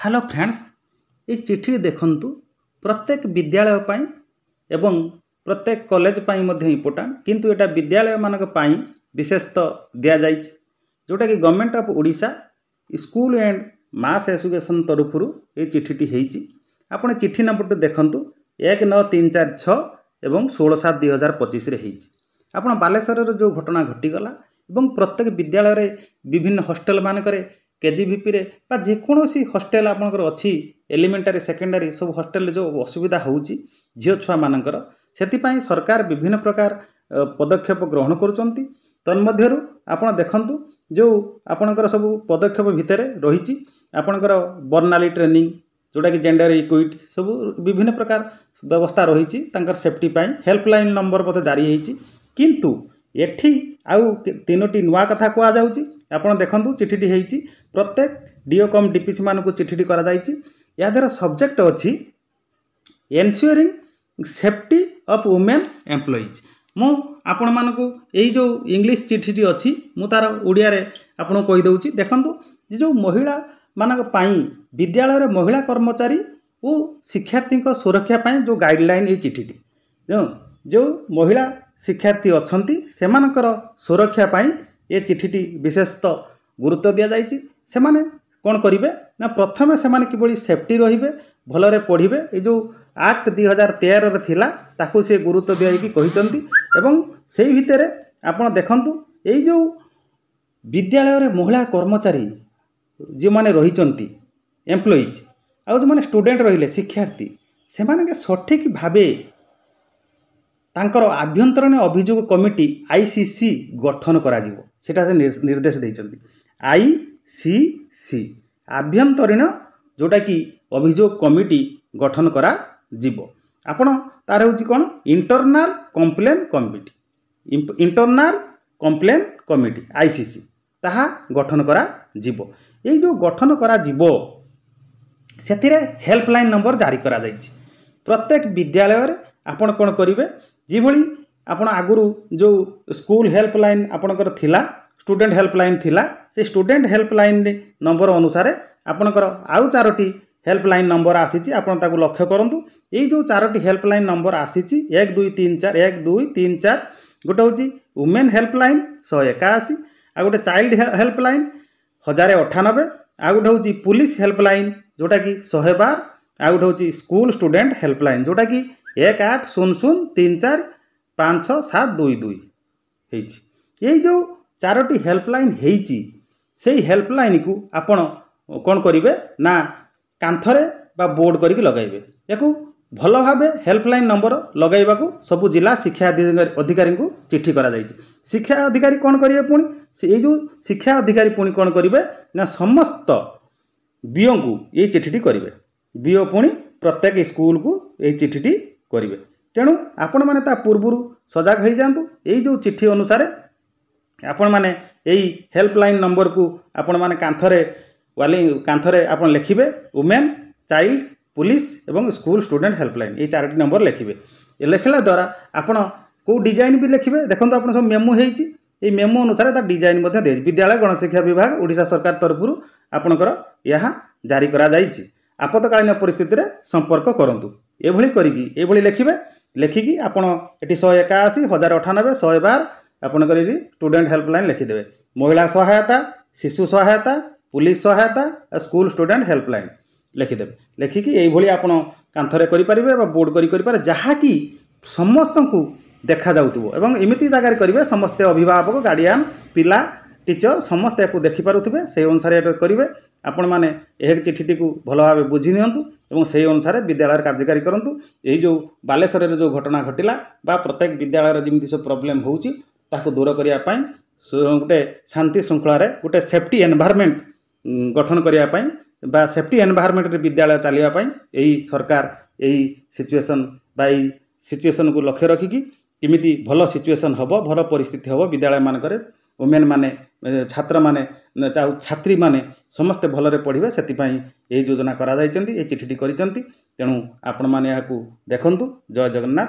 Hello friends, ये चिठी देखंतु प्रत्येक विद्यालय पाई एवं प्रत्येक कॉलेज पाई मध्ये इम्पोर्टेंट किंतु एटा विद्यालय मानक पाई विशेषतः दिया जाइछ जोटा कि government of Odisha school and mass education तरफरु ये चिठीटी हेइछि। आपण चिठी नंबर देखंतु 19346 एवं 16/7/2025 रे हेइछि। आपण बालेश्वर रो जो घटना घटिगला एवं प्रत्येक विद्यालय रे विभिन्न हॉस्टल मानकरे केजीवीपी रे बा जेकोसी हॉस्टल आपनकर अछि एलिमेंटरी सेकेंडरी सब हॉस्टल जो असुविधा होउछि झियो छुआ मानकर सेतिपाई सरकार विभिन्न प्रकार पदक्षेप ग्रहण करुचंती। तन्मध्यरु आपण देखंतु जो आपनकर सब पदक्षेप भितरे रहिछि आपनकर बर्नाली ट्रेनिंग जोटा कि जेंडर इक्विटी सब विभिन्न प्रकार व्यवस्था रहिछि तांकर सेफ्टी पाई हेल्पलाइन नंबर पथ जारी हेइछि। किंतु एठी आउ तीनोटी नुआ कथा कुआ जाउछि। आपण देखंतु चिठीटी हेइछि प्रत्येक डीओ कम डीपीसी मानकु चिठीटी करा जाइछि। या द्वारा सब्जेक्ट अछि ensuring safety of women employees. मु आपण मानकु एई जो इंग्लिश चिठीटी अछि मु तार ओडिया रे आपण कहि दउछि। देखंतु जो महिला मानक पाई विद्यालय रे महिला कर्मचारी ओ शिक्षार्थी को सुरक्षा पाई जो गाइडलाइन ए चिठीटी जो महिला शिक्षार्थी अछंती सेमानकर सुरक्षा पाई ए चिठीटी विशेषतः गुरुत्व दिया जाइछि। सेमाने कोन करिवे ना प्रथमे सेमाने किबळी सेफ्टी रहिबे भलरे पढिबे ए जो एक्ट 2013 रे थिला ताकू से गुरुत्व दिया कि कहितंती। एवं सेही भितरे आपण देखंतु ए जो विद्यालय रे महिला कर्मचारी जे माने रहिचंती एम्प्लॉइज आ जो माने स्टूडेंट रहिले शिक्षार्थी सेमाने के सठिक भाबे तांकर आभ्यंतरण अभियोग कमिटी आईसीसी गठन करा जिवो सेटा से निर्देश दैचंती। आईसीसी आभ्यंतरण जोटा कि अभियोग कमिटी गठन करा जिवो। आपण तार होची कोन internal complaint committee internal complaint committee ICC ताहा गठन करा जिवो। ए जो गठन करा जिवो सेथिरे हेल्पलाइन नंबर जारी करा जाइछि। प्रत्येक विद्यालय रे आपण कोन करिवे जिभଳି आपण आगुरु जो स्कूल हेल्पलाइन आपणकर थिला स्टूडेंट हेल्पलाइन थिला से स्टूडेंट हेल्पलाइन नंबर अनुसार आपणकर आउ चारोटी हेल्पलाइन नंबर आसीची आपण ताकू लक्ष्य करंतु। एई जो चारोटी हेल्पलाइन नंबर आसीची 1234 गोटे होची वुमेन हेल्पलाइन 181 आ गोटे चाइल्ड हेल्पलाइन 1098 आ गोटे होची पुलिस हेल्पलाइन जोटा कि 112 आ गोटे होची स्कूल स्टूडेंट हेल्पलाइन जोटा कि 180034567222 हेइछि। एई जो चारोटी हेल्पलाइन हेइछि सेई हेल्पलाइन को आपण कोन करिवे ना कांथरे बा बोर्ड करिक लगाइबे। याकू भल भाबे हेल्पलाइन नंबर लगाइबा को सब जिला शिक्षा अधिकारी को चिट्ठी करा जाइछि। शिक्षा अधिकारी कोन करिवे पुनी से एई जो शिक्षा अधिकारी पुनी कोन करिवे ना समस्त बीओ को ए चिट्ठी करिवे। बीओ पुनी प्रत्येक स्कूल को ए चिट्ठी करिवे। तेणु आपण माने ता पूर्वरु सजग हो जांतु। एई जो चिट्ठी अनुसार आपण माने एई हेल्पलाइन नंबर को आपण माने कांथरे आपण लिखिबे वुमेन चाइल्ड पुलिस एवं स्कूल स्टूडेंट हेल्पलाइन ए चारोटी नंबर लिखिबे। ए लेखला द्वारा आपण को डिजाइन भी लिखिबे। देखंतु आपण सब मेमो हेइछि ए मेमो अनुसार ता डिजाइन मध्ये दे विद्यालय गणशिक्षा विभाग ओडिशा सरकार तरफरु आपणकर यहा जारी करा जाइछि। आपतकालीन परिस्थिति रे संपर्क करंतु एभली करिकि एभली लिखिबे। लिखिकी आपण एटी 181 1098 112 आपण करी स्टूडेंट हेल्पलाइन लिखिदेवे। महिला सहायता शिशु सहायता पुलिस सहायता स्कूल स्टूडेंट हेल्पलाइन लिखिदेवे। लिखिकी एभली आपण कांथरे करि परिबे बा बोर्ड करि पारे जहा कि समस्त को देखा जाउतबो एवं एमिति जागार करिवे समस्त अभिभावक गार्डियन पिला टीचर समस्त को देखि पारुथिबे से अनुसार एटा करिवे। आपण माने एह चिठीटी को भल भाव बुझी नियंतु एवं से अनुसार विद्यालय कार्यकारी करंतु। एही जो बालेश्वर रे जो घटना घटिला बा प्रत्येक विद्यालय रे जिमिति सब प्रॉब्लम होउची ताको दूर करिया पई गोटे शांति श्रृंखला रे गोटे सेफ्टी एनवायरनमेंट गठन करिया पई बा सेफ्टी एनवायरनमेंट रे विद्यालय चलिया पई एही सरकार एही सिचुएशन बा एही सिचुएशन को लक्ष्य रखिकी किमिति भल सिचुएशन हबो भल परिस्थिति हबो विद्यालय मानकरे वुमेन माने छात्र माने छात्री माने समस्त भलरे पढ़िबे सेतिपाई एही योजना करा जाइचंती ए चिठीटी करिचंती। तेणु आपण माने याकू देखंतु। जय जगन्नाथ।